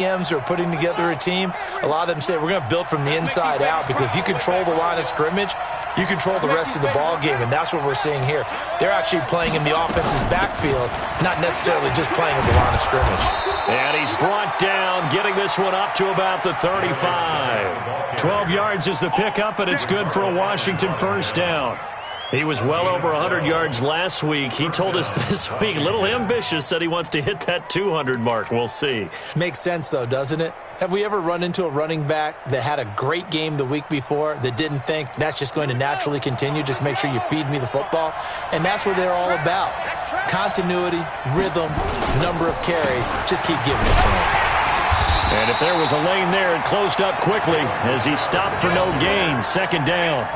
GMs are putting together a team, a lot of them say we're going to build from the inside out, because if you control the line of scrimmage, you control the rest of the ball game, and that's what we're seeing here. They're actually playing in the offense's backfield, not necessarily just playing at the line of scrimmage. And he's brought down, getting this one up to about the 35. 12 yards is the pickup, and it's good for a Washington first down. He was well over 100 yards last week. He told us this week, a little ambitious, said he wants to hit that 200 mark. We'll see. Makes sense, though, doesn't it? Have we ever run into a running back that had a great game the week before that didn't think that's just going to naturally continue? Just make sure you feed me the football. And that's what they're all about. Continuity, rhythm, number of carries. Just keep giving it to him. And if there was a lane there, it closed up quickly as he stopped for no gain. Second down.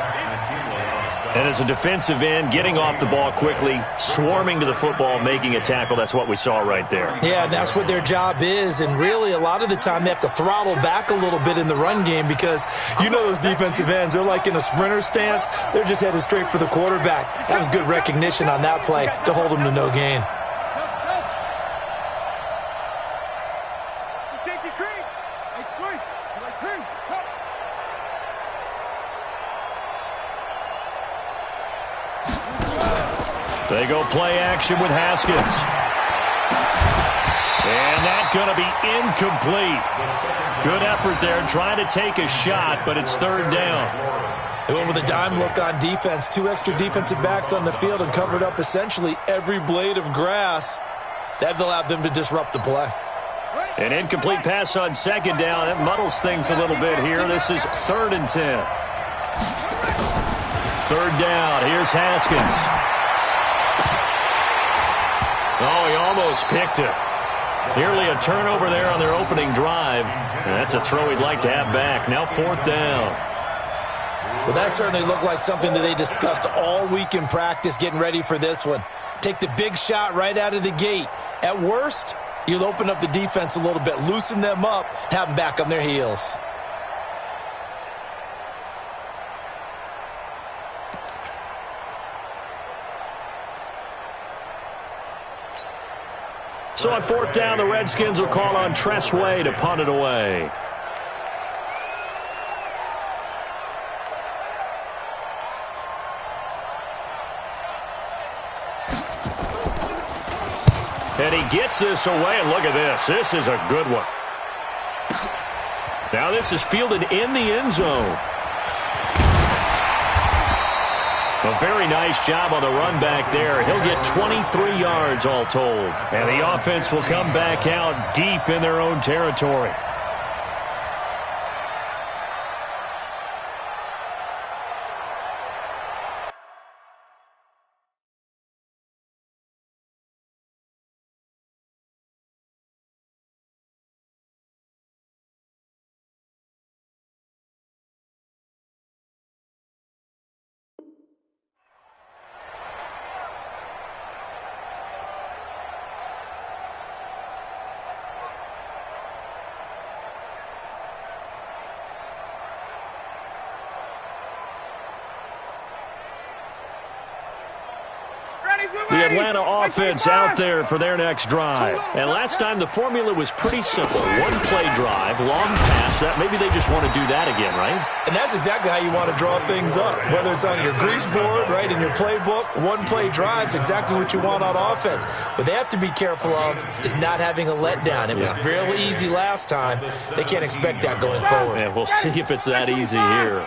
And as a defensive end, getting off the ball quickly, swarming to the football, making a tackle, that's what we saw right there. Yeah, that's what their job is. And really, a lot of the time, they have to throttle back a little bit in the run game, because you know those defensive ends, they're like in a sprinter stance. They're just headed straight for the quarterback. That was good recognition on that play to hold them to no gain. They go play action with Haskins. And that's going to be incomplete. Good effort there, trying to take a shot, but it's third down. They went with a dime look on defense. 2 extra defensive backs on the field and covered up essentially every blade of grass. That allowed them to disrupt the play. An incomplete pass on second down. That muddles things a little bit here. This is 3rd and 10. Third down. Here's Haskins. Oh, he almost picked it. Nearly a turnover there on their opening drive. And that's a throw he'd like to have back. Now 4th down. Well, that certainly looked like something that they discussed all week in practice, getting ready for this one. Take the big shot right out of the gate. At worst, you'll open up the defense a little bit, loosen them up, have them back on their heels. So on 4th down, the Redskins will call on Tress Way to punt it away. And he gets this away, and look at this. This is a good one. Now this is fielded in the end zone. A very nice job on the run back there. He'll get 23 yards all told. And the offense will come back out deep in their own territory. The Atlanta offense out there for their next drive. And last time the formula was pretty simple. One play drive, long pass. That maybe they just want to do that again, right? And that's exactly how you want to draw things up. Whether it's on your grease board, right, in your playbook, one play drive's exactly what you want on offense. What they have to be careful of is not having a letdown. It was real easy last time. They can't expect that going forward. Yeah, we'll see if it's that easy here.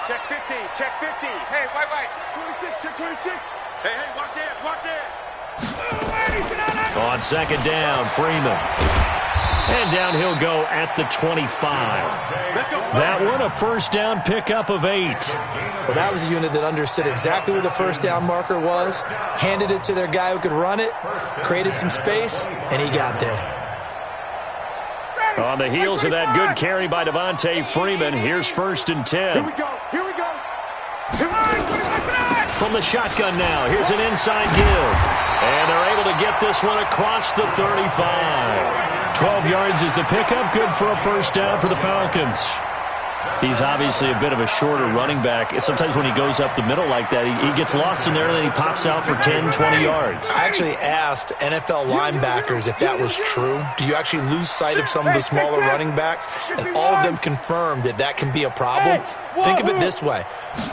Check 50, check 50. Hey, white. 26, check 26. Hey, watch it. On second down, Freeman. And down he'll go at the 25. That one, a first down pickup of 8. Well, that was a unit that understood exactly where the first down marker was, handed it to their guy who could run it, created some space, and he got there. On the heels of that good carry by Devontae Freeman, here's 1st and 10. Here we go. From the shotgun now, here's an inside give. And they're able to get this one across the 35. 12 yards is the pickup, good for a first down for the Falcons. He's obviously a bit of a shorter running back. Sometimes when he goes up the middle like that, he gets lost in there and then he pops out for 10, 20 yards. I actually asked NFL linebackers if that was true. Do you actually lose sight of some of the smaller running backs? And all of them confirmed that that can be a problem. Think of it this way.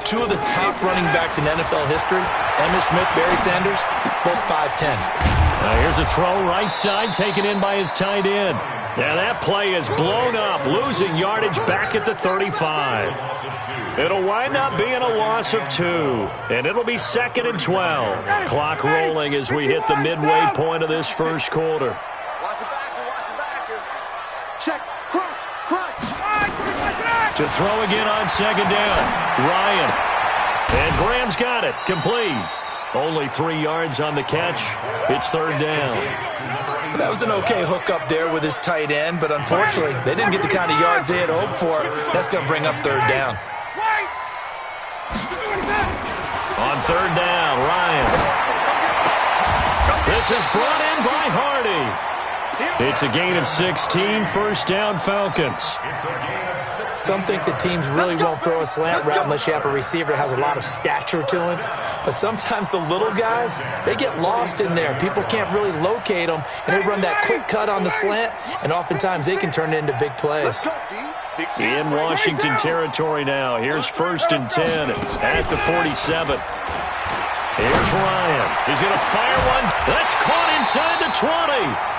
Two of the top running backs in NFL history, Emmitt Smith, Barry Sanders, both 5'10". Here's a throw right side taken in by his tight end. And that play is blown up, losing yardage back at the 35. It'll wind up being a loss of 2, and it'll be 2nd and 12. Clock rolling as we hit the midway point of this first quarter. Watch the backer. Check, crunch. To throw again on 2nd down, Ryan. And Graham's got it, complete. Only 3 yards on the catch. It's 3rd down. That was an okay hookup there with his tight end, but unfortunately, they didn't get the kind of yards they had hoped for. That's going to bring up 3rd down. On 3rd down, Ryan. This is brought in by Hardy. It's a gain of 16, 1st down Falcons. Some think the teams really won't throw a slant route unless you have a receiver that has a lot of stature to him. But sometimes the little guys, they get lost in there. People can't really locate them, and they run that quick cut on the slant, and oftentimes they can turn it into big plays. In Washington territory now. Here's 1st and 10 at the 47. Here's Ryan. He's going to fire one. That's caught inside the 20.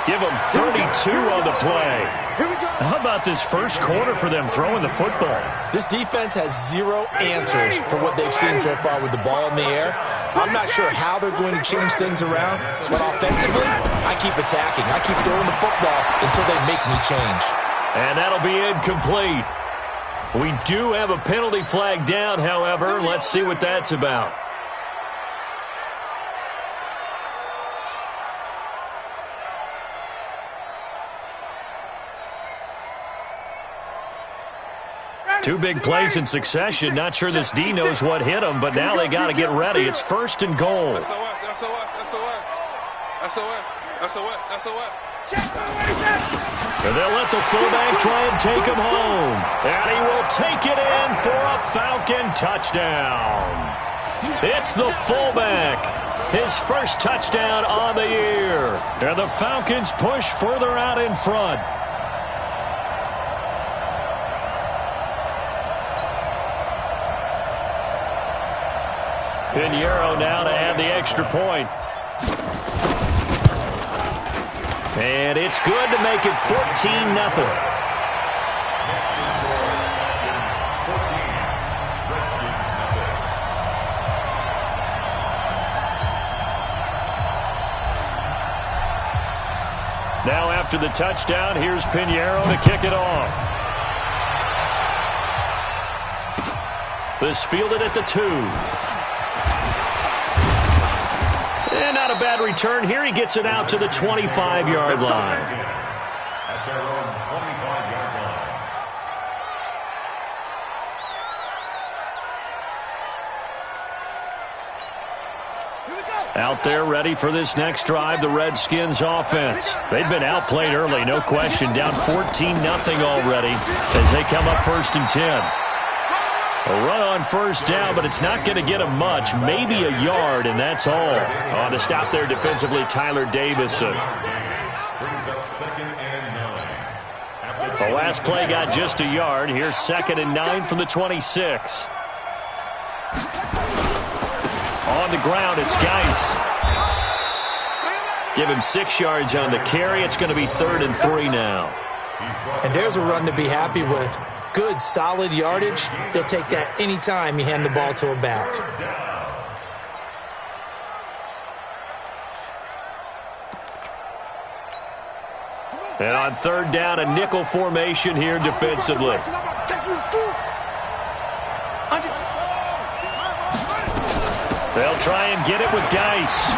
Give him 32 on the play. How about this first quarter for them throwing the football? This defense has 0 answers for what they've seen so far with the ball in the air. I'm not sure how they're going to change things around, but offensively, I keep attacking. I keep throwing the football until they make me change. And that'll be incomplete. We do have a penalty flag down, however. Let's see what that's about. Two big plays in succession. Not sure this D knows what hit him, but now they got to get ready. It's 1st and goal. SOS. And they'll let the fullback try and take him home. And he will take it in for a Falcon touchdown. It's the fullback. His first touchdown on the year. And the Falcons push further out in front. Pinheiro now to add the extra point. And it's good to make it 14-0. Now after the touchdown, here's Pinheiro to kick it off. This fielded at the 2. And not a bad return here. He gets it out to the 25-yard line. At their own 25-yard line. Out there ready for this next drive, the Redskins offense. They've been outplayed early, no question. Down 14-0 already as they come up 1st and 10. A run on 1st down, but it's not going to get him much. Maybe a yard, and that's all. On to stop there defensively, Tyler Davison. The last play got just a yard. Here's 2nd and 9 from the 26. On the ground, it's Geis. Give him 6 yards on the carry. It's going to be 3rd and 3 now. And there's a run to be happy with. Good, solid yardage. They'll take that anytime you hand the ball to a back. And on 3rd down, a nickel formation here defensively. They'll try and get it with Geis.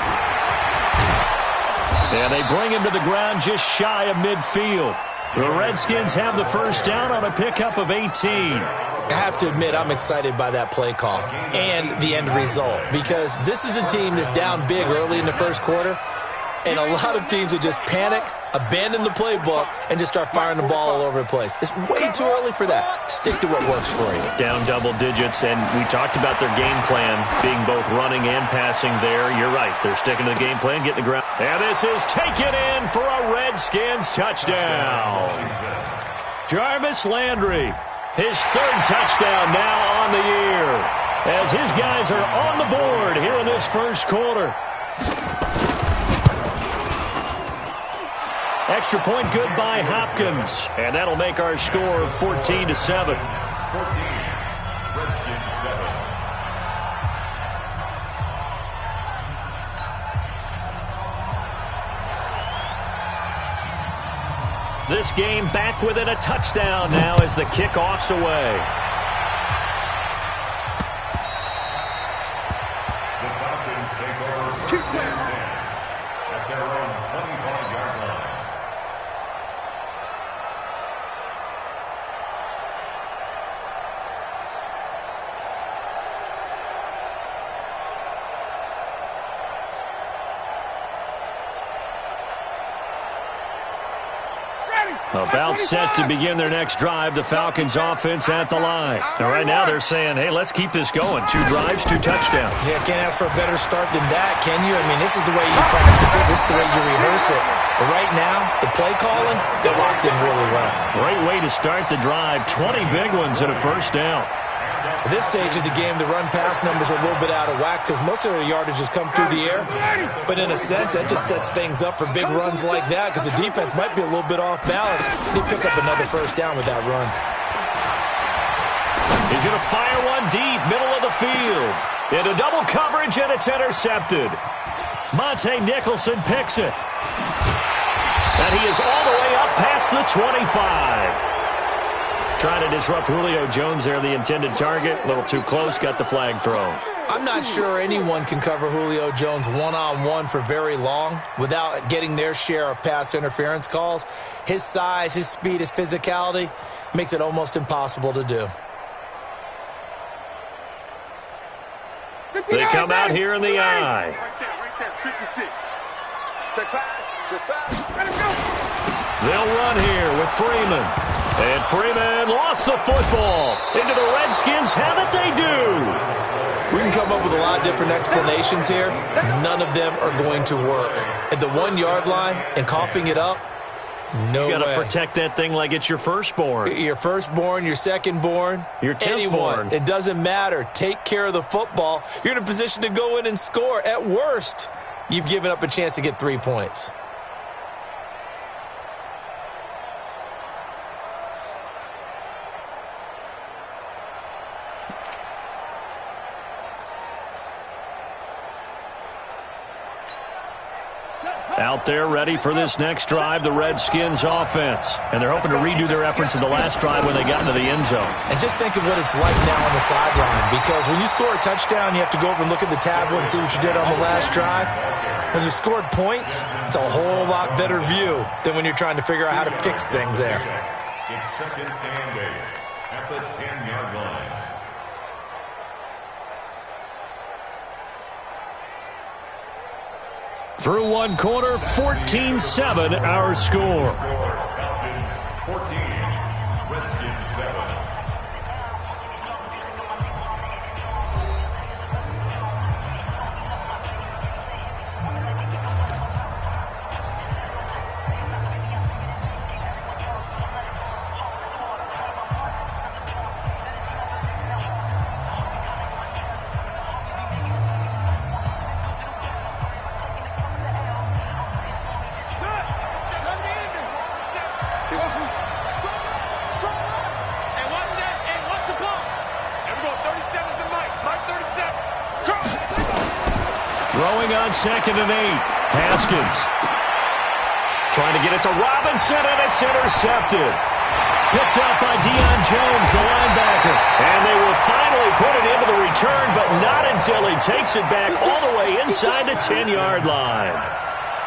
And they bring him to the ground just shy of midfield. The Redskins have the 1st down on a pickup of 18. I have to admit, I'm excited by that play call and the end result, because this is a team that's down big early in the first quarter. And a lot of teams will just panic, abandon the playbook, and just start firing the ball all over the place. It's way too early for that. Stick to what works for you. Down double digits, and we talked about their game plan being both running and passing there. You're right. They're sticking to the game plan, getting the ground. And this is taken in for a Redskins touchdown. Jarvis Landry, his third touchdown now on the year, as his guys are on the board here in this first quarter. Extra point good by Hopkins, and that'll make our score 14-7. 14, Redskins 7. This game back within a touchdown now as the kickoff's away. The Falcons take over first and 10 at their own 25-yard line. About set to begin their next drive, the Falcons offense at the line. And right now they're saying, hey, let's keep this going. 2 drives, 2 touchdowns. Yeah, can't ask for a better start than that, can you? I mean, this is the way you practice it. This is the way you rehearse it. But right now, the play calling, they're locked in really well. Great way to start the drive. 20 big ones and a first down. At this stage of the game, the run-pass numbers are a little bit out of whack because most of their yardage has come through the air. But in a sense, that just sets things up for big runs like that because the defense might be a little bit off balance. They pick up another first down with that run. He's going to fire one deep, middle of the field. Into double coverage, and it's intercepted. Monte Nicholson picks it. And he is all the way up past the 25. Trying to disrupt Julio Jones there, the intended target. A little too close, got the flag thrown. I'm not sure anyone can cover Julio Jones one-on-one for very long without getting their share of pass interference calls. His size, his speed, his physicality makes it almost impossible to do. They come out here in the eye. Right there, 56. Check pass, let him go. They'll run here with Freeman. And Freeman lost the football. Into the Redskins have it, they do. We can come up with a lot of different explanations here. None of them are going to work. At the 1-yard line and coughing it up, no way. You got to protect that thing like it's your firstborn. Your firstborn, your secondborn, your 10th anyone. Born. It doesn't matter. Take care of the football. You're in a position to go in and score. At worst, you've given up a chance to get 3 points. Out there ready for this next drive, the Redskins offense. And they're hoping to redo their efforts in the last drive when they got into the end zone. And just think of what it's like now on the sideline, because when you score a touchdown, you have to go over and look at the tablet and see what you did on the last drive. When you scored points, it's a whole lot better view than when you're trying to figure out how to fix things there. It's second and 8 at the 10-yard line. Through one quarter, 14-7 our score. Falcons 14, Redskins 7. Throwing on 2nd and 8. Haskins. Trying to get it to Robinson, and it's intercepted. Picked up by Deion Jones, the linebacker. And they will finally put it into the return, but not until he takes it back all the way inside the 10-yard line.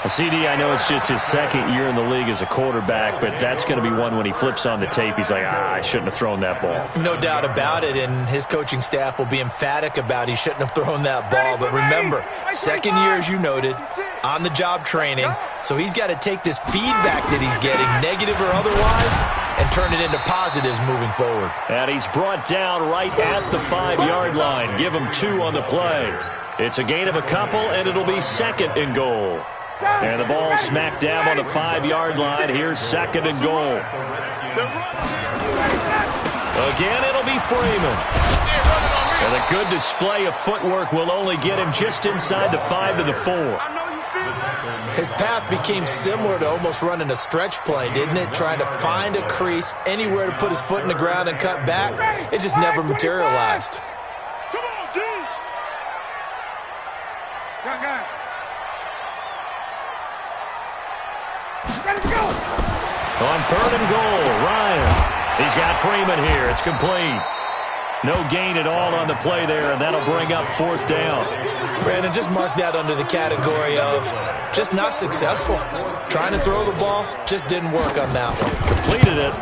CD, I know it's just his second year in the league as a quarterback, but that's going to be one when he flips on the tape, he's like, I shouldn't have thrown that ball. No doubt about it, and his coaching staff will be emphatic about he shouldn't have thrown that ball. But remember, second year, as you noted, on-the-job training, so he's got to take this feedback that he's getting, negative or otherwise, and turn it into positives moving forward. And he's brought down right at the 5-yard line. Give him 2 on the play. It's a gain of a couple, and it'll be second and goal. And the ball smack dab on the 5-yard line. Here's second and goal. Again, it'll be Freeman. And a good display of footwork will only get him just inside the 5 to the 4. His path became similar to almost running a stretch play, didn't it? Trying to find a crease, anywhere to put his foot in the ground and cut back. It just never materialized. Come on, dude. Got it. On third and goal, Ryan. He's got Freeman here. It's complete. No gain at all on the play there, and that'll bring up 4th down. Brandon, just mark that under the category of just not successful. Trying to throw the ball, just didn't work on that one. Completed it.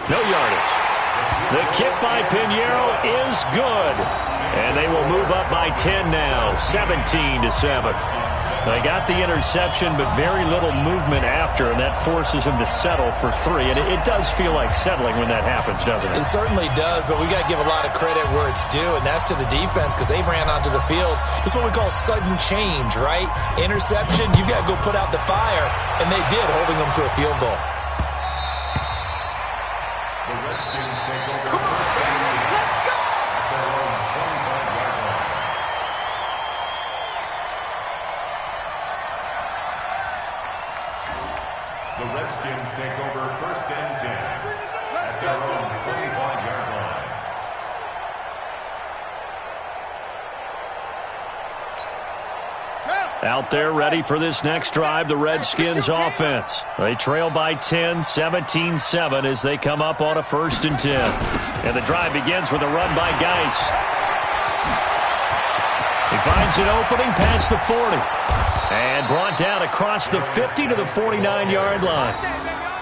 No yardage. The kick by Pinheiro is good. And they will move up by 10 now, 17-7. They got the interception, but very little movement after, and that forces him to settle for 3. And it does feel like settling when that happens, doesn't it? It certainly does, but we got to give a lot of credit where it's due, and that's to the defense because they ran onto the field. It's what we call sudden change, right? Interception, you got to go put out the fire, and they did, holding them to a field goal. The Redskins take over. The Redskins take over 1st and 10 at their own 25-yard line. Out there ready for this next drive, the Redskins offense. They trail by 10, 17-7 as they come up on a 1st and 10. And the drive begins with a run by Geis. He finds an opening past the 40. And brought down across the 50 to the 49-yard line.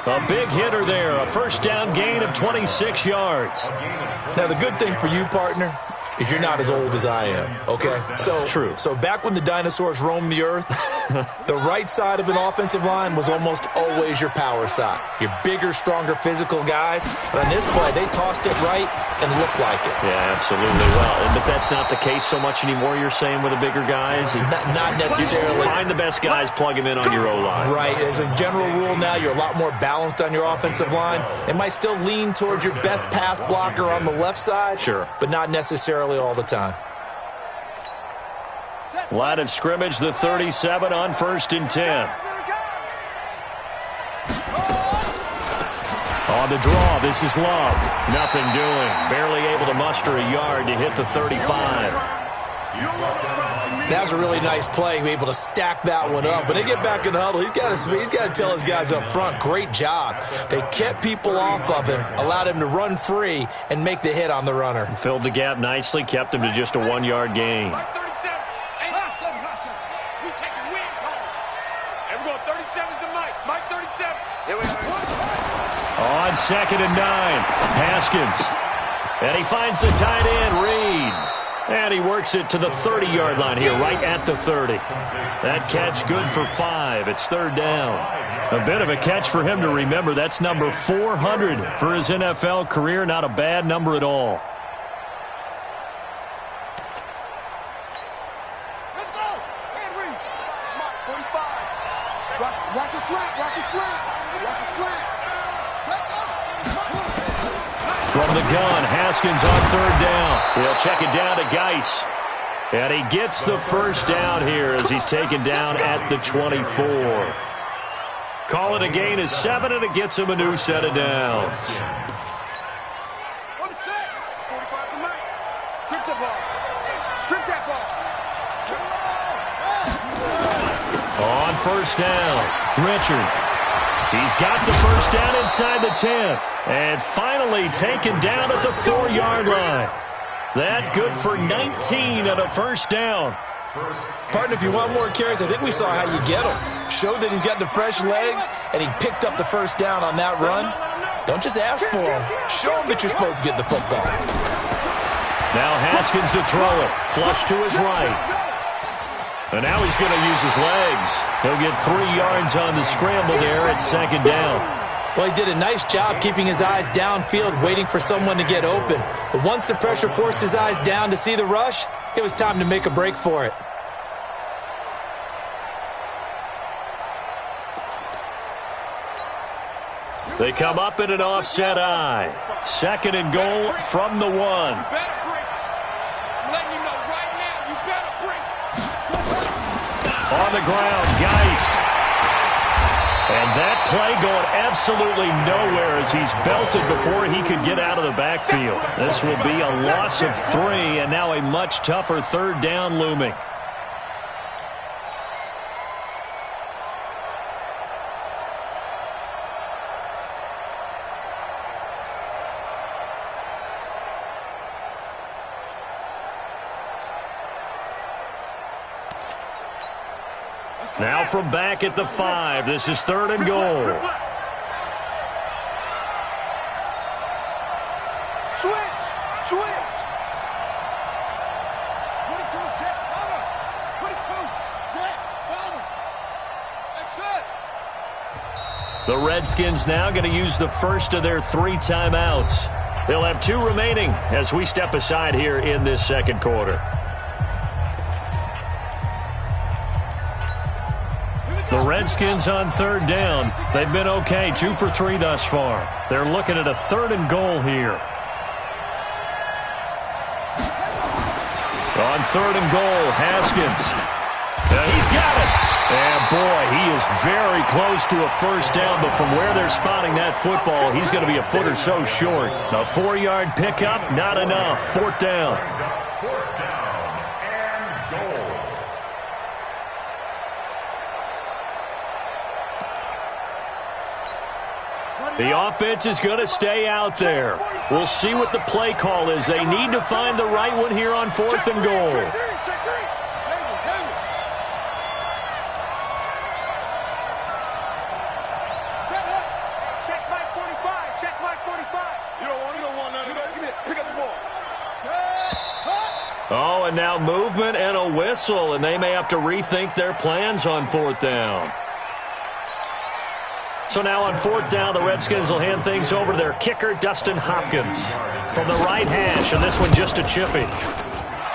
A big hitter there, a 1st down gain of 26 yards. Now, the good thing for you, partner, is you're not as old as I am, okay? That's true. So back when the dinosaurs roamed the earth, the right side of an offensive line was almost always your power side. Your bigger, stronger, physical guys. But on this play, they tossed it right and looked like it. Yeah, absolutely. Well, but that's not the case so much anymore, you're saying, with the bigger guys? Not necessarily. Find the best guys, plug them in on your O-line. Right. As a general rule now, you're a lot more balanced on your offensive line. It might still lean towards your best pass blocker on the left side. Sure. But not necessarily all the time. Line of scrimmage, the 37 on 1st and 10. On the draw, this is Love. Nothing doing. Barely able to muster a yard to hit the 35. That was a really nice play, able to stack that one up. When they get back in the huddle, he's got to tell his guys up front, great job. They kept people off of him, allowed him to run free, and make the hit on the runner. Filled the gap nicely, kept him to just a 1-yard gain. Mike 37. Hey, hustle. We take the wins home. And we're going 37's to Mike. Mike 37. Here we go. On 2nd and 9, Haskins. And he finds the tight end, Reed. And he works it to the 30-yard line here, right at the 30. That catch good for 5. It's 3rd down. A bit of a catch for him to remember. That's number 400 for his NFL career. Not a bad number at all. Let's go. Hey, Reed. Mike 45. Watch your slant. Watch your slant. Watch your slant. From the gun, Haskins on 3rd down. He'll check it down to Geis. And he gets the 1st down here as he's taken down at the 24. Call it a gain of 7, and it gets him a new set of downs. On the set. 45 to Mike. Strip the ball. Strip that ball. On 1st down, Richard. He's got the 1st down inside the 10. And finally taken down at the 4-yard line. That good for 19 at a 1st down. Partner, if you want more carries, I think we saw how you get them. Showed that he's got the fresh legs, and he picked up the first down on that run. Don't just ask for him. Show him that you're supposed to get the football. Now Haskins to throw it. Flush to his right. And now he's going to use his legs. He'll get 3 yards on the scramble there at second down. Well, he did a nice job keeping his eyes downfield, waiting for someone to get open. But once the pressure forced his eyes down to see the rush, it was time to make a break for it. They come up in an offset eye. Second and goal from the 1. You better break. I'm letting you know right now, you better break. On the ground, Geis. And that play going absolutely nowhere as he's belted before he could get out of the backfield. This will be a loss of 3, and now a much tougher third down looming. Now from back at the 5, this is third and goal. Switch! 22, check, cover. 22, check, cover. That's it. The Redskins now going to use the first of their 3 timeouts. They'll have 2 remaining as we step aside here in this second quarter. The Redskins on third down. They've been okay, 2 for 3 thus far. They're looking at a third and goal here. On third and goal, Haskins. He's got it. And boy, he is very close to a first down, but from where they're spotting that football, he's going to be a foot or so short. A 4-yard pickup, not enough. Fourth down. The offense is going to stay out there. We'll see what the play call is. They need to find the right one here on fourth and goal. Check Mike 45. Check Mike 45. You don't want none of that. Give it. Pick up the ball. Oh, and now movement and a whistle, and they may have to rethink their plans on fourth down. So now on fourth down, the Redskins will hand things over to their kicker, Dustin Hopkins, from the right hash, and this one just a chippy.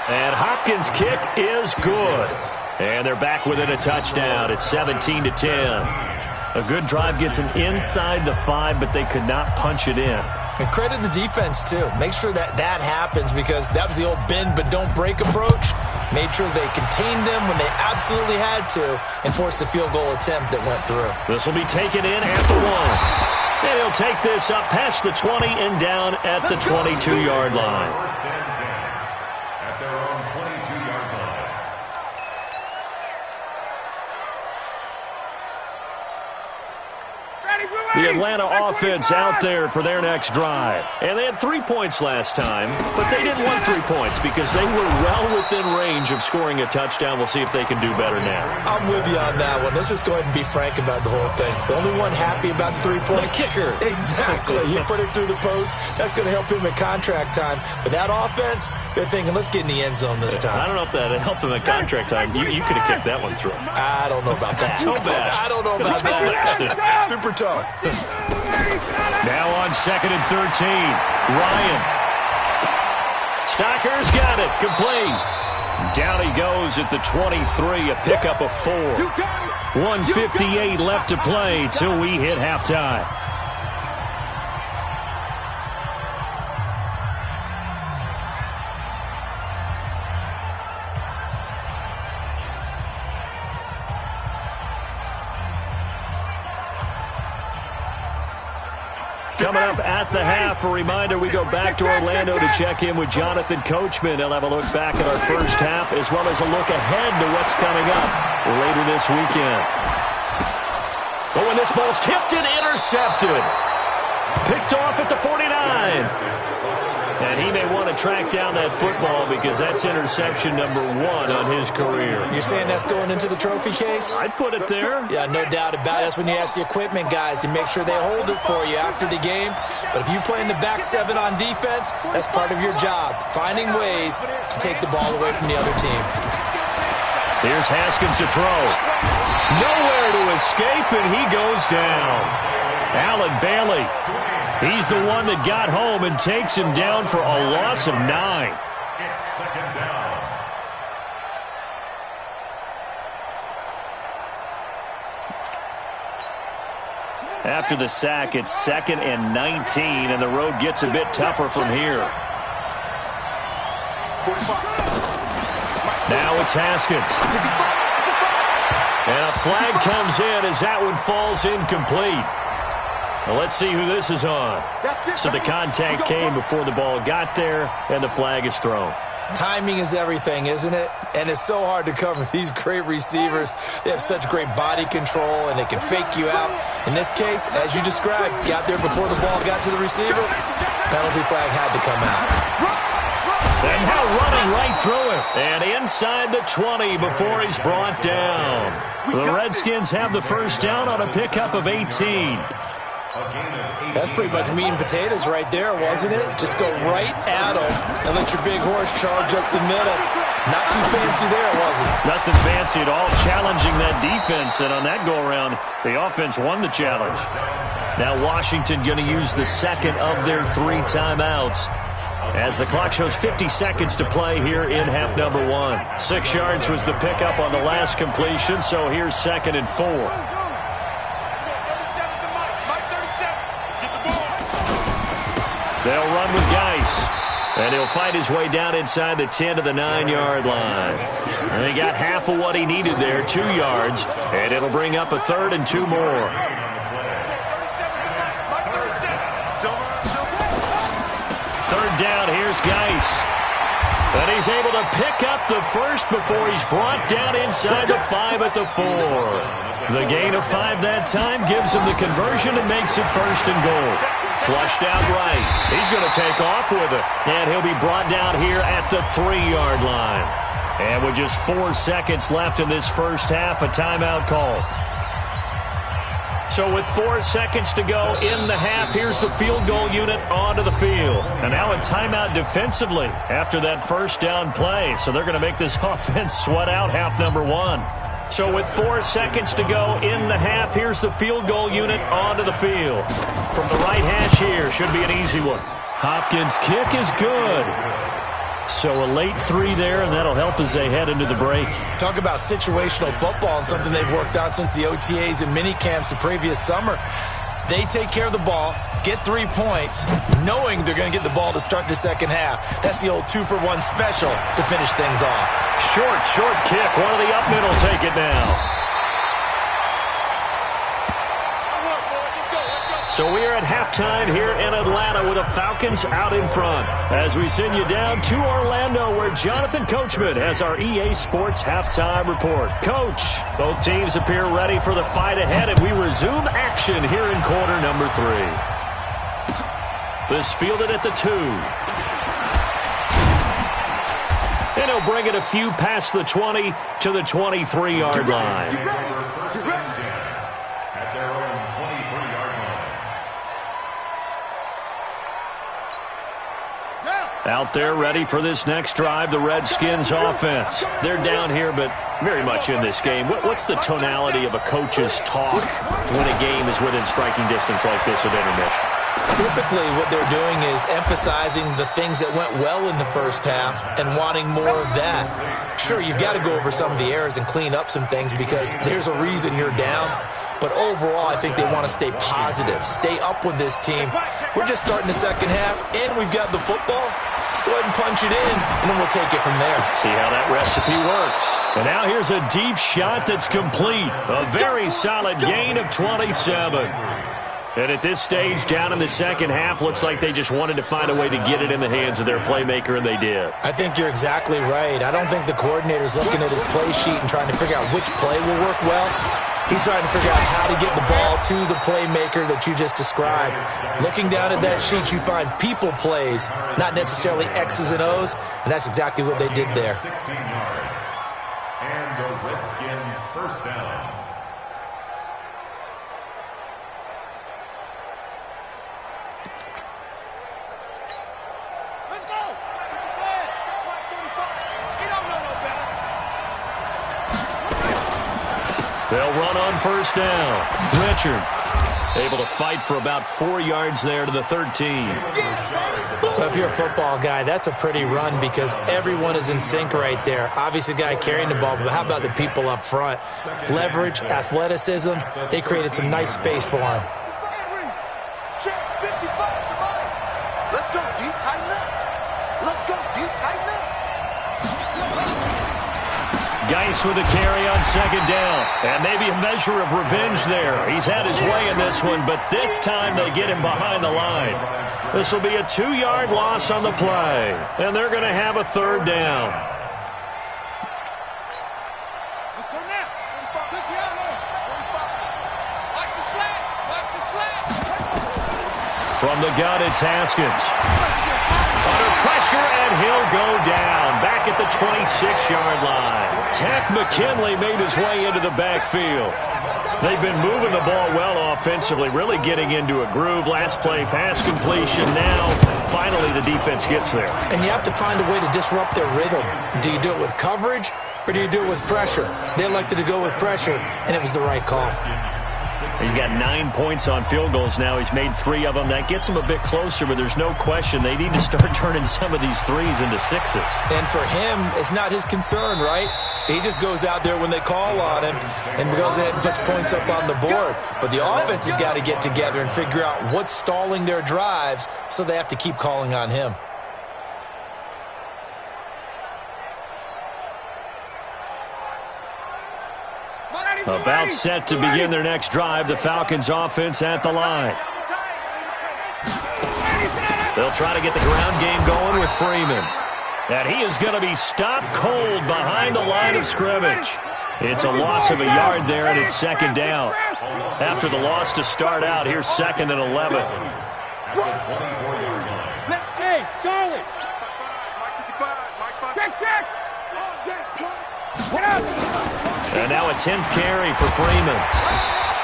And Hopkins' kick is good. And they're back within a touchdown. It's 17-10. A good drive gets them inside the 5, but they could not punch it in. And credit the defense, too. Make sure that happens, because that was the old bend but don't break approach. Made sure they contained them when they absolutely had to and forced the field goal attempt that went through. This will be taken in at the 1. And he'll take this up past the 20 and down at the 22-yard line. First and 10 at their own 22-yard line. The Atlanta offense out there for their next drive. And they had 3 points last time, but they didn't want 3 points because they were well within range of scoring a touchdown. We'll see if they can do better now. I'm with you on that one. Let's just go ahead and be frank about the whole thing. The only one happy about the 3-point. The kicker. Exactly. You put it through the post. That's going to help him at contract time. But that offense, they're thinking, let's get in the end zone this time. I don't know if that helped him at contract time. You could have kicked that one through. I don't know about that. Toe bash. I don't know about that. Super toe. Now on second and 13, Ryan. Stocker's got it, complete. Down he goes at the 23, a pickup of 4. 1:58 left to play till we hit halftime. Coming up at the half, a reminder, we go back to Orlando to check in with Jonathan Coachman. He'll have a look back at our first half as well as a look ahead to what's coming up later this weekend. Oh, and this ball's tipped and intercepted. Picked off at the 49. And he may want to track down that football because that's interception number 1 on his career. You're saying that's going into the trophy case? I'd put it there. Yeah, no doubt about it. That's when you ask the equipment guys to make sure they hold it for you after the game. But if you play in the back 7 on defense, that's part of your job, finding ways to take the ball away from the other team. Here's Haskins to throw. Nowhere to escape, and he goes down. Allen Bailey. He's the one that got home and takes him down for a loss of 9. It's second down. After the sack, it's 2nd and 19, and the road gets a bit tougher from here. Now it's Haskins. And a flag comes in as that one falls incomplete. Well, let's see who this is on. So the contact came before the ball got there, and the flag is thrown. Timing is everything, isn't it? And it's so hard to cover these great receivers. They have such great body control, and they can fake you out. In this case, as you described, got there before the ball got to the receiver. Penalty flag had to come out. And now running right through it. And inside the 20 before he's brought down. The Redskins have the first down on a pickup of 18. That's pretty much meat and potatoes right there, wasn't it? Just go right at them and let your big horse charge up the middle. Not too fancy there, was it? Nothing fancy at all, challenging that defense. And on that go-around, the offense won the challenge. Now Washington going to use the second of their 3 timeouts as the clock shows 50 seconds to play here in half number 1. 6 yards was the pickup on the last completion, so here's 2nd and 4. They'll run with Geis, and he'll fight his way down inside the 10 to the 9-yard line. And he got half of what he needed there, 2 yards, and it'll bring up a 3rd and 2 more. Third down, here's Geis. And he's able to pick up the first before he's brought down inside the 5 at the 4. The gain of 5 that time gives him the conversion and makes it 1st and goal. Flushed out right. He's going to take off with it. And he'll be brought down here at the 3-yard line. And with just 4 seconds left in this first half, a timeout call. So with 4 seconds to go in the half, here's the field goal unit onto the field. And now a timeout defensively after that first down play. So they're going to make this offense sweat out half number 1. So with 4 seconds to go in the half, here's the field goal unit onto the field. From the right hash here, should be an easy one. Hopkins' kick is good. So a late 3 there, and that'll help as they head into the break. Talk about situational football and something they've worked on since the OTAs and mini camps the previous summer. They take care of the ball, get 3 points, knowing they're going to get the ball to start the second half. That's the old 2-for-1 special to finish things off. Short kick. One of the up middle take it now. So we are at halftime here in Atlanta with the Falcons out in front. As we send you down to Orlando where Jonathan Coachman has our EA Sports halftime report. Coach, both teams appear ready for the fight ahead, and we resume action here in quarter number 3. This fielded at the 2. And he'll bring it a few past the 20 to the 23-yard line. At their own 23-yard line. Out there ready for this next drive, the Redskins offense. They're down here, but very much in this game. What's the tonality of a coach's talk when a game is within striking distance like this at intermission? Typically, what they're doing is emphasizing the things that went well in the first half and wanting more of that. Sure, you've got to go over some of the errors and clean up some things because there's a reason you're down. But overall, I think they want to stay positive, stay up with this team. We're just starting the second half, and we've got the football. Let's go ahead and punch it in, and then we'll take it from there. See how that recipe works. And now here's a deep shot that's complete. A very solid gain of 27. And at this stage, down in the second half, looks like they just wanted to find a way to get it in the hands of their playmaker, and they did. I think you're exactly right. I don't think the coordinator's looking at his play sheet and trying to figure out which play will work well. He's trying to figure out how to get the ball to the playmaker that you just described. Looking down at that sheet, you find people plays, not necessarily X's and O's, and that's exactly what they did there. 16 yards. And the Redskin first down. Let's go! He don't know no better. They'll run on first down. Richard able to fight for about 4 yards there to the 13. Well, if you're a football guy, that's a pretty run because everyone is in sync right there. Obviously, the guy carrying the ball, but how about the people up front? Leverage, athleticism, they created some nice space for him. Let's go, D. Tighten up. Let's go, D. Tighten up. Geis with a carry on second down. And maybe a measure of revenge there. He's had his way in this one, but this time they get him behind the line. This will be a 2-yard loss on the play. And they're going to have a third down. Let's go now. Watch the slats. Watch the slats. From the gun, it's Haskins. Under pressure, and he'll go down. Back at the 26-yard line. Tack McKinley made his way into the backfield. They've been moving the ball well offensively, really getting into a groove. Last play, pass completion. Now, finally, the defense gets there. And you have to find a way to disrupt their rhythm. Do you do it with coverage, or do you do it with pressure? They elected to go with pressure, and it was the right call. He's got 9 points on field goals now. He's made 3 of them. That gets him a bit closer, but there's no question they need to start turning some of these threes into sixes. And for him, it's not his concern, right? He just goes out there when they call on him and goes ahead and puts points up on the board. But the offense has got to get together and figure out what's stalling their drives, so they have to keep calling on him. About set to begin their next drive, the Falcons offense at the line. They'll try to get the ground game going with Freeman. And he is going to be stopped cold behind the line of scrimmage. It's a loss of a yard there, and it's second down. After the loss to start out, here's 2nd and 11. Let's take Charlie. Check. Get up. And now a 10th carry for Freeman.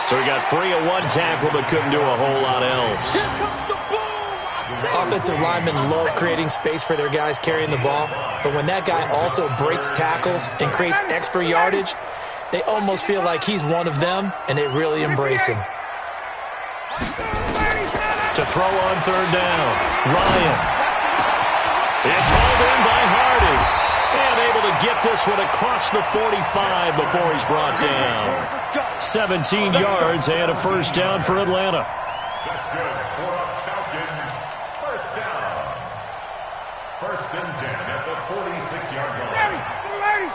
So he got free of 1 tackle, but couldn't do a whole lot else. Offensive linemen love creating space for their guys carrying the ball, but when that guy also breaks tackles and creates extra yardage, they almost feel like he's one of them, and they really embrace him. To throw on third down, Ryan. It's hauled in by Hardy. And able to get this one across the 45 before he's brought down. 17 yards and a first down for Atlanta. That's good for the Falcons. First down. 1st and 10 at the 46-yard line. Ready.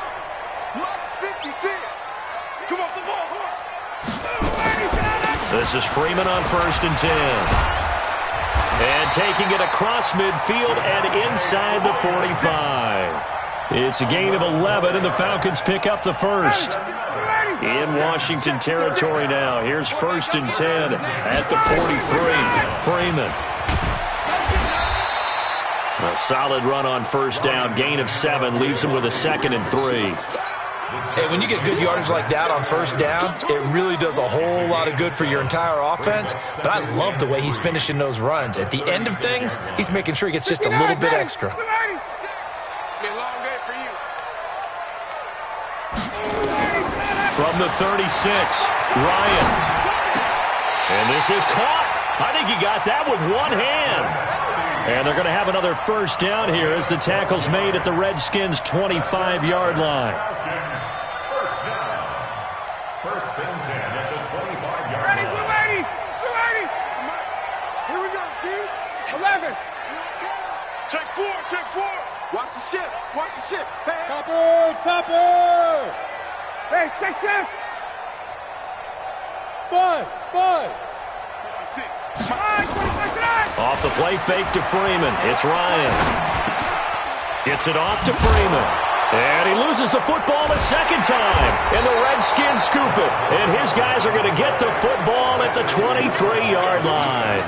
Mike's 56. Come off the ball. This is Freeman on 1st and 10. And taking it across midfield and inside the 45. It's a gain of 11, and the Falcons pick up the first. In Washington territory now. Here's 1st and 10 at the 43. Freeman. A solid run on first down. Gain of 7 leaves him with a 2nd and 3. Hey, when you get good yardage like that on first down, it really does a whole lot of good for your entire offense. But I love the way he's finishing those runs. At the end of things, he's making sure he gets just a little bit extra. From the 36, Ryan. And this is caught. I think he got that with one hand. And they're going to have another first down here as the tackle's made at the Redskins' 25-yard line. First down. 1st and 10 at the 25-yard line. Ready. Here we go, dude. 11. Check 4. Watch the ship. Hey. Topper. Hey, check. Buzz. 56. Off the play fake to Freeman. It's Ryan. Gets it off to Freeman. And he loses the football the second time. And the skin scoop it. And his guys are going to get the football at the 23-yard line.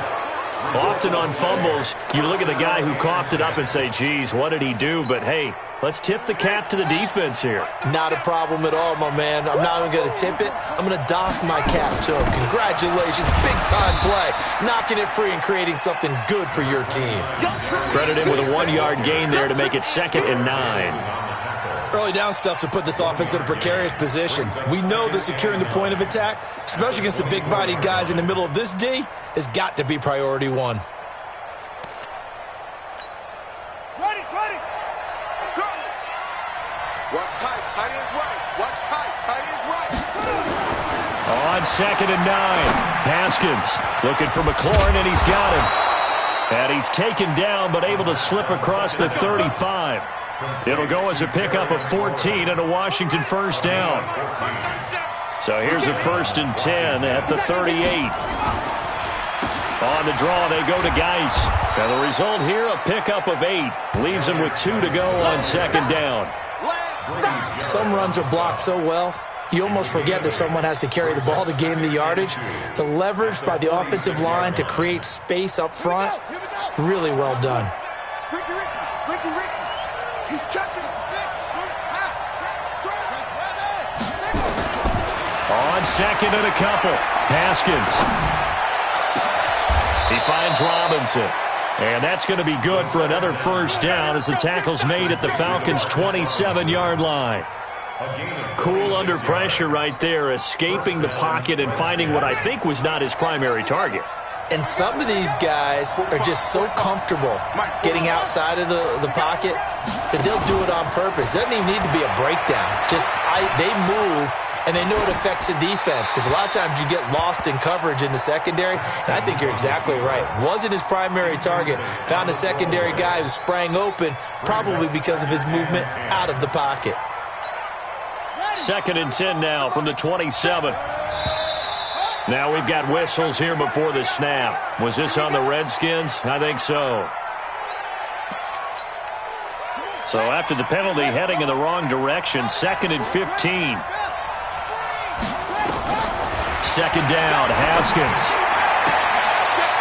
Often on fumbles, you look at the guy who coughed it up and say, geez, what did he do? But, hey, let's tip the cap to the defense here. Not a problem at all, my man. I'm not even going to tip it. I'm going to doff my cap to him. Congratulations. Big-time play. Knocking it free and creating something good for your team. Credit him with a 1-yard gain there to make it 2nd and 9. Early down stuff to put this offense in a precarious position. We know that securing the point of attack, especially against the big-bodied guys in the middle of this D, has got to be priority one. Ready. Go. Watch tight. Tight ends right. Watch tight. Tight ends right. On 2nd and 9. Haskins looking for McLaurin, and he's got him. And he's taken down, but able to slip across the 35. It'll go as a pickup of 14 and a Washington first down. So here's a 1st and 10 at the 38. On the draw, they go to Geis. And the result here, a pickup of 8. Leaves him with 2 to go on 2nd down. Some runs are blocked so well, you almost forget that someone has to carry the ball to gain the yardage. The leverage by the offensive line to create space up front, really well done. Ricky. He's checking it. On 2nd and a couple, Haskins. He finds Robinson. And that's going to be good for another first down as the tackle's made at the Falcons' 27-yard line. Cool under pressure right there, escaping the pocket and finding what I think was not his primary target. And some of these guys are just so comfortable getting outside of the pocket that they'll do it on purpose. It doesn't even need to be a breakdown. They move, and they know it affects the defense because a lot of times you get lost in coverage in the secondary, and I think you're exactly right. Wasn't his primary target. Found a secondary guy who sprang open, probably because of his movement out of the pocket. 2nd and 10 now from the 27. Now we've got whistles here before the snap. Was this on the Redskins? I think so. So after the penalty, heading in the wrong direction, 2nd and 15. 2nd down, Haskins.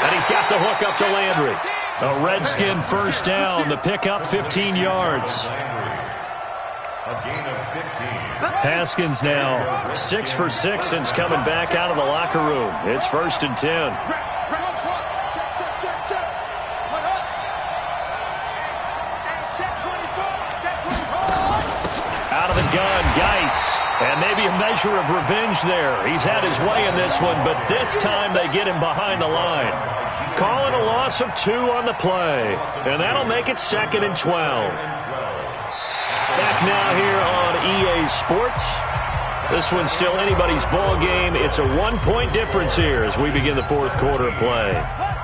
And he's got the hook up to Landry. A Redskin first down, the pickup 15 yards. Haskins now 6 for 6 since coming back out of the locker room. It's 1st and 10. Out of the gun, Geis. And maybe a measure of revenge there. He's had his way in this one, but this time they get him behind the line. Calling a loss of 2 on the play. And that'll make it 2nd and 12. Back now here on EA Sports. This one's still anybody's ball game. It's a 1-point difference here as we begin the 4th quarter of play.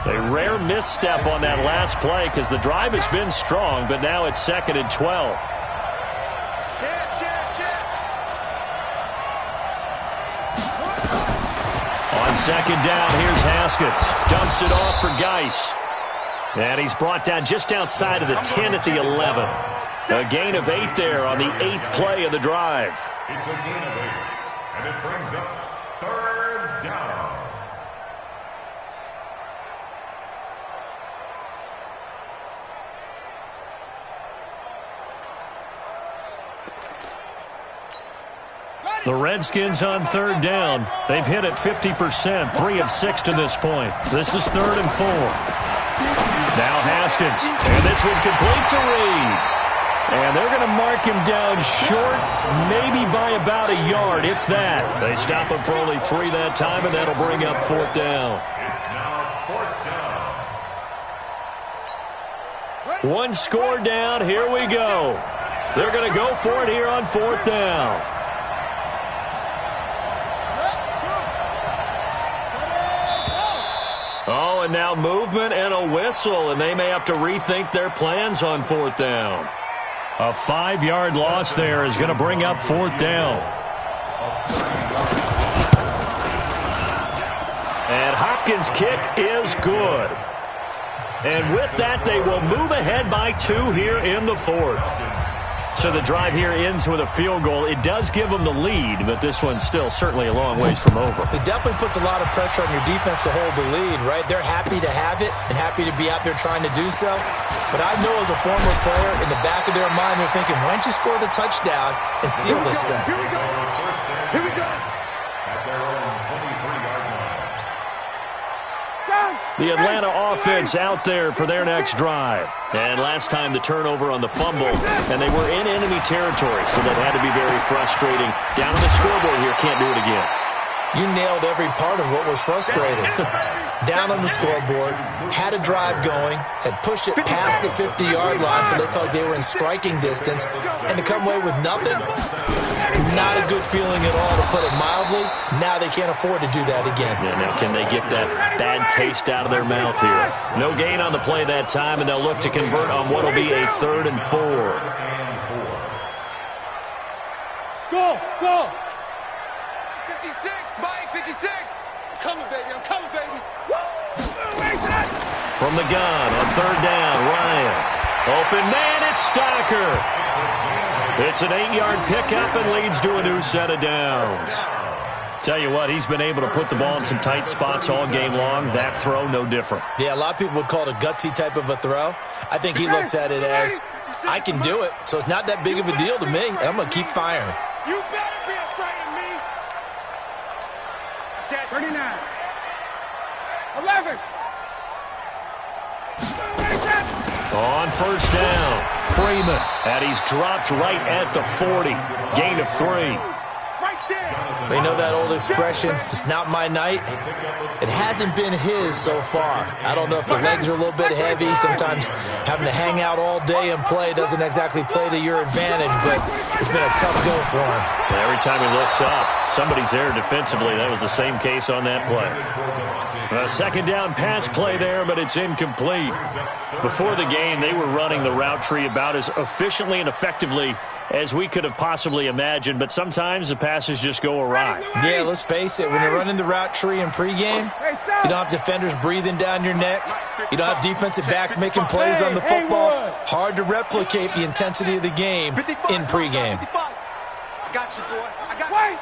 A rare misstep on that last play because the drive has been strong, but now it's 2nd and 12. On 2nd down, here's Haskins. Dumps it off for Geis. And he's brought down just outside of the 10 at the 11. A gain of 8 there on the 8th play of the drive. It's a gain of 8, and it brings up 3rd down. The Redskins on 3rd down. They've hit it 50%, 3 of 6 to this point. This is 3rd and 4. Now Haskins, and this one complete to Reed. And they're going to mark him down short, maybe by about a yard, if that. They stop him for only 3 that time, and that'll bring up 4th down. It's now 4th down. 1 score down, here we go. They're going to go for it here on 4th down. Oh, and now movement and a whistle, and they may have to rethink their plans on 4th down. A 5-yard loss there is going to bring up 4th down. And Hopkins' kick is good. And with that, they will move ahead by 2 here in the 4th. So the drive here ends with a field goal. It does give them the lead, but this one's still certainly a long ways from over. It definitely puts a lot of pressure on your defense to hold the lead, right? They're happy to have it and happy to be out there trying to do so. But I know as a former player, in the back of their mind, they're thinking, why don't you score the touchdown and seal this thing? Here we go. Here we go. At their own 23-yard line. The Atlanta offense out there for their next drive. And last time the turnover on the fumble, and they were in enemy territory, so that had to be very frustrating. Down on the scoreboard here, can't do it again. You nailed every part of what was frustrating. Down on the scoreboard, had a drive going, had pushed it past the 50-yard line, so they felt like they were in striking distance, and to come away with nothing, not a good feeling at all, to put it mildly. Now they can't afford to do that again. Yeah, now can they get that bad taste out of their mouth here? No gain on the play that time, and they'll look to convert on what will be a 3rd and 4. Go. 56, Mike, 56. I'm coming, baby. I'm coming, baby. From the gun on 3rd down, Ryan. Open man, it's Stocker. It's an 8-yard pickup and leads to a new set of downs. Tell you what, he's been able to put the ball in some tight spots all game long. That throw, no different. Yeah, a lot of people would call it a gutsy type of a throw. I think he looks at it as, I can do it, so it's not that big of a deal to me, and I'm going to keep firing. You better be afraid of me. 39. 11. On 1st down, Freeman, and he's dropped right at the 40. Gain of 3. But you know that old expression, it's not my night? It hasn't been his so far. I don't know if the legs are a little bit heavy. Sometimes having to hang out all day and play doesn't exactly play to your advantage, but it's been a tough go for him. Every time he looks up, somebody's there defensively. That was the same case on that play. A 2nd down pass play there, but it's incomplete. Before the game, they were running the route tree about as efficiently and effectively as we could have possibly imagined, but sometimes the passes just go awry. Yeah, let's face it, when you're running the route tree in pregame, you don't have defenders breathing down your neck. You don't have defensive backs making plays on the football. Hard to replicate the intensity of the game in pregame. I got you, boy. I got you.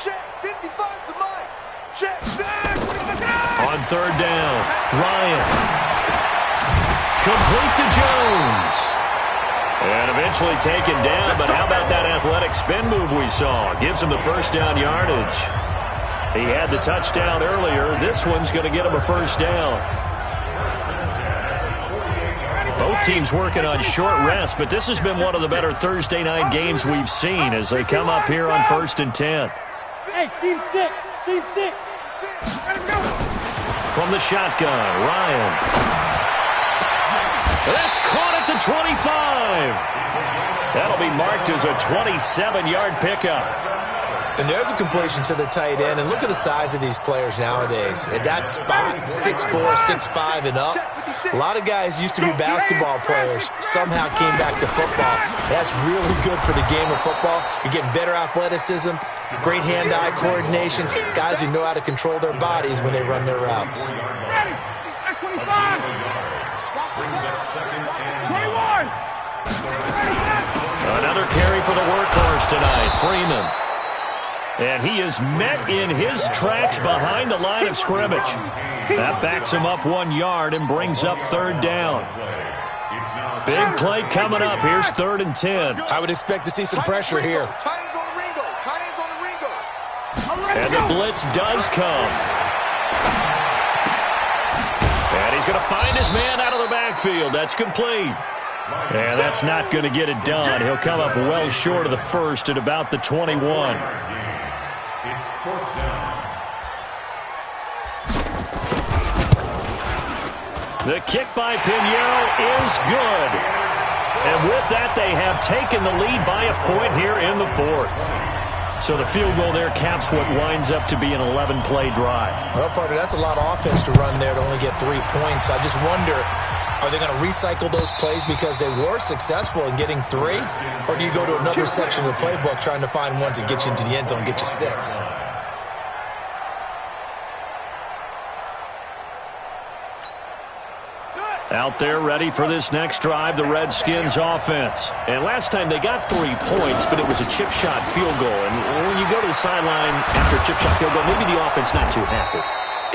Check 55 to Mike. Check. On 3rd down, Ryan. Complete to Jones. And eventually taken down, but how about that athletic spin move we saw? Gives him the 1st down yardage. He had the touchdown earlier. This one's going to get him a 1st down. Both teams working on short rest, but this has been one of the better Thursday night games we've seen as they come up here on 1st and 10. Hey, team 6. Team 6. From the shotgun, Ryan. That's caught at the 25. That'll be marked as a 27-yard pickup. And there's a completion to the tight end. And look at the size of these players nowadays. At that spot, 6'4", 6'5", and up. A lot of guys used to be basketball players, somehow came back to football. That's really good for the game of football. You're getting better athleticism, great hand-eye coordination, guys who know how to control their bodies when they run their routes. 21. Another carry for the workhorse tonight, Freeman. And he is met in his tracks behind the line of scrimmage. That backs him up 1 yard and brings up 3rd down. Big play coming up. Here's 3rd and 10. I would expect to see some pressure here. And the blitz does come. And he's going to find his man out of the backfield. That's complete. And that's not going to get it done. He'll come up well short of the 1st at about the 21. The kick by Pinheiro is good. And with that, they have taken the lead by a point here in the 4th. So the field goal there caps what winds up to be an 11-play drive. Well, partner, that's a lot of offense to run there to only get 3 points. I just wonder, are they going to recycle those plays because they were successful in getting 3? Or do you go to another section of the playbook trying to find ones that get you into the end zone and get you 6? Out there ready for this next drive, the Redskins offense. And last time they got 3 points, but it was a chip shot field goal. And when you go to the sideline after a chip shot field goal, maybe the offense not too happy.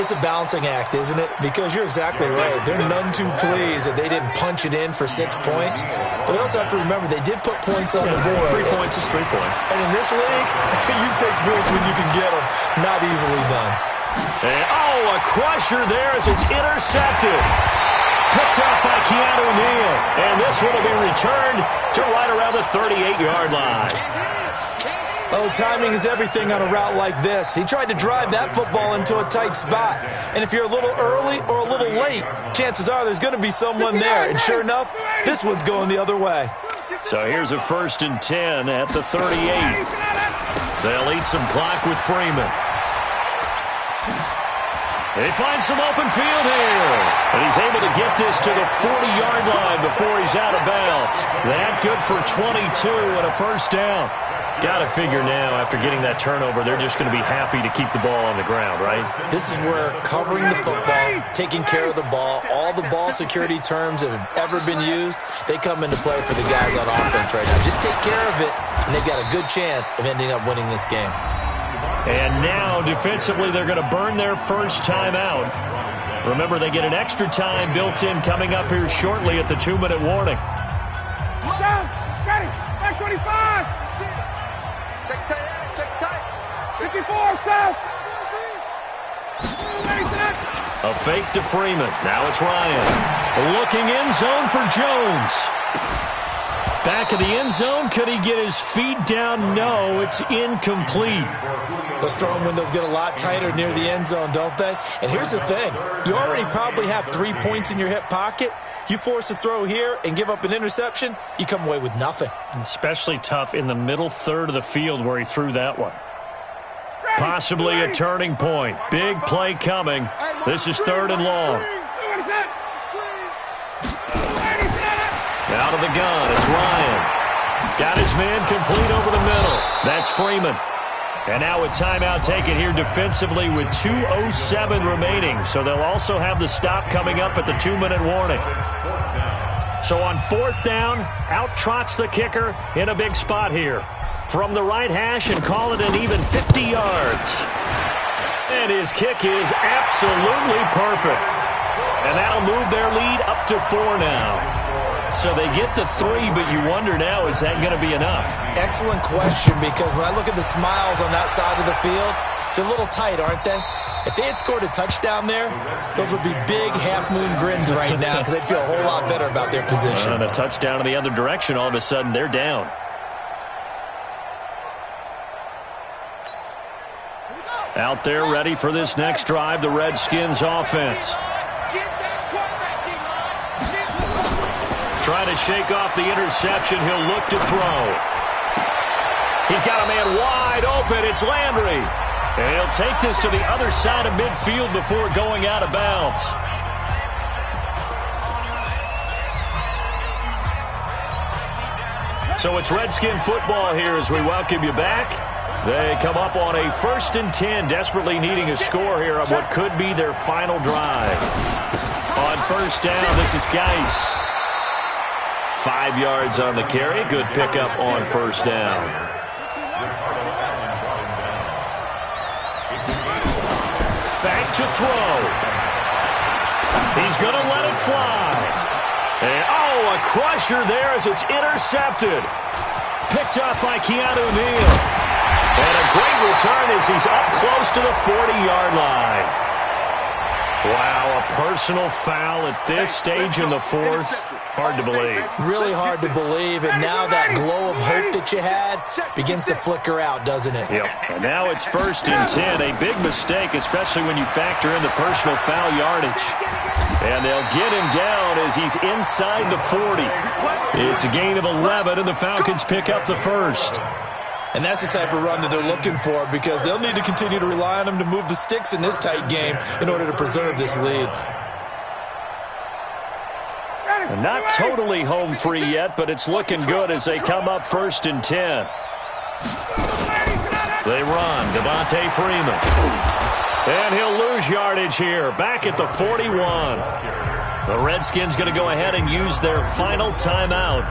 It's a balancing act, isn't it? Because you're exactly right. They're none too pleased that they didn't punch it in for 6 points. But they also have to remember they did put points on the board. 3 points is 3 points. And in this league, you take points when you can get them. Not easily done. And, a crusher there as it's intercepted. Picked up by Keanu Neal. And this one will be returned to right around the 38-yard line. Oh, timing is everything on a route like this. He tried to drive that football into a tight spot. And if you're a little early or a little late, chances are there's going to be someone there. And sure enough, this one's going the other way. So here's a 1st and 10 at the 38. They'll eat some clock with Freeman. They find some open field here. And he's able to get this to the 40-yard line before he's out of bounds. That good for 22 and a 1st down. Got to figure now, after getting that turnover, they're just going to be happy to keep the ball on the ground, right? This is where covering the football, taking care of the ball, all the ball security terms that have ever been used, they come into play for the guys on offense right now. Just take care of it, and they've got a good chance of ending up winning this game. And now, defensively, they're going to burn their first timeout. Remember, they get an extra time built in coming up here shortly at the 2-minute warning. Down, steady, back 25. Check tight. 54, south. A fake to Freeman. Now it's Ryan. Looking end zone for Jones. Back of the end zone. Could he get his feet down? No, it's incomplete. Those throwing windows get a lot tighter near the end zone, don't they? And here's the thing. You already probably have 3 points in your hip pocket. You force a throw here and give up an interception, you come away with nothing. Especially tough in the middle third of the field where he threw that one. Possibly a turning point. Big play coming. This is 3rd and long. Out of the gun, it's Ryan. Got his man complete over the middle. That's Freeman. And now a timeout taken here defensively with 2:07 remaining. So they'll also have the stop coming up at the 2-minute warning. So on 4th down, out trots the kicker in a big spot here. From the right hash and call it an even 50 yards. And his kick is absolutely perfect. And that'll move their lead up to 4 now. So they get the 3, but you wonder now, is that going to be enough? Excellent question, because when I look at the smiles on that side of the field, they're a little tight, aren't they? If they had scored a touchdown there, those would be big half-moon grins right now because they'd feel a whole lot better about their position. And a touchdown in the other direction, all of a sudden, they're down. Out there ready for this next drive, the Redskins offense. Trying to shake off the interception. He'll look to throw. He's got a man wide open. It's Landry. And he'll take this to the other side of midfield before going out of bounds. So it's Redskin football here as we welcome you back. They come up on a 1st and 10, desperately needing a score here on what could be their final drive. On 1st down, this is Geis. 5 yards on the carry. Good pickup on 1st down. Back to throw. He's going to let it fly. And, a crusher there as it's intercepted. Picked up by Keanu Neal. And a great return as he's up close to the 40-yard line. Wow, a personal foul at this stage in the 4th. Hard to believe. Really hard to believe, and now that glow of hope that you had begins to flicker out, doesn't it? Yep. And now it's 1st and 10. A big mistake, especially when you factor in the personal foul yardage. And they'll get him down as he's inside the 40. It's a gain of 11, and the Falcons pick up the 1st. And that's the type of run that they're looking for, because they'll need to continue to rely on him to move the sticks in this tight game in order to preserve this lead. And not totally home free yet, but it's looking good as they come up 1st and 10. They run. Devontae Freeman. And he'll lose yardage here. Back at the 41. The Redskins going to go ahead and use their final timeout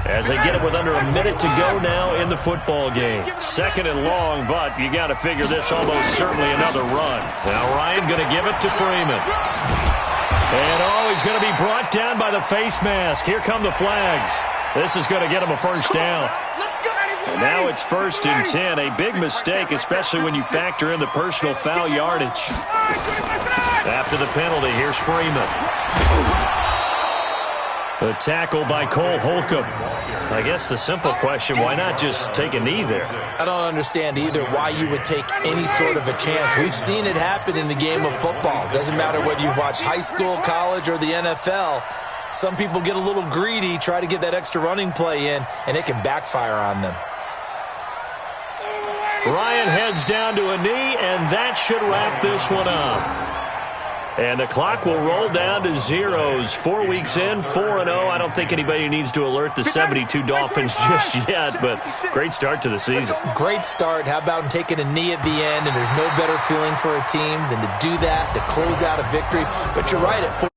as they get it with under a minute to go now in the football game. Second and long, but you got to figure this almost certainly another run. Now Ryan going to give it to Freeman. And he's going to be brought down by the face mask. Here come the flags. This is going to get him a first down. And now it's 1st and 10. A big mistake, especially when you factor in the personal foul yardage. After the penalty, here's Freeman. The tackle by Cole Holcomb. I guess the simple question, why not just take a knee there? I don't understand either why you would take any sort of a chance. We've seen it happen in the game of football. Doesn't matter whether you've watched high school, college, or the NFL. Some people get a little greedy, try to get that extra running play in, and it can backfire on them. Ryan heads down to a knee, and that should wrap this one up. And the clock will roll down to zeros. 4 weeks in, 4-0. I don't think anybody needs to alert the 72 Dolphins just yet, but great start to the season. Great start. How about taking a knee at the end? And there's no better feeling for a team than to do that, to close out a victory. But you're right, at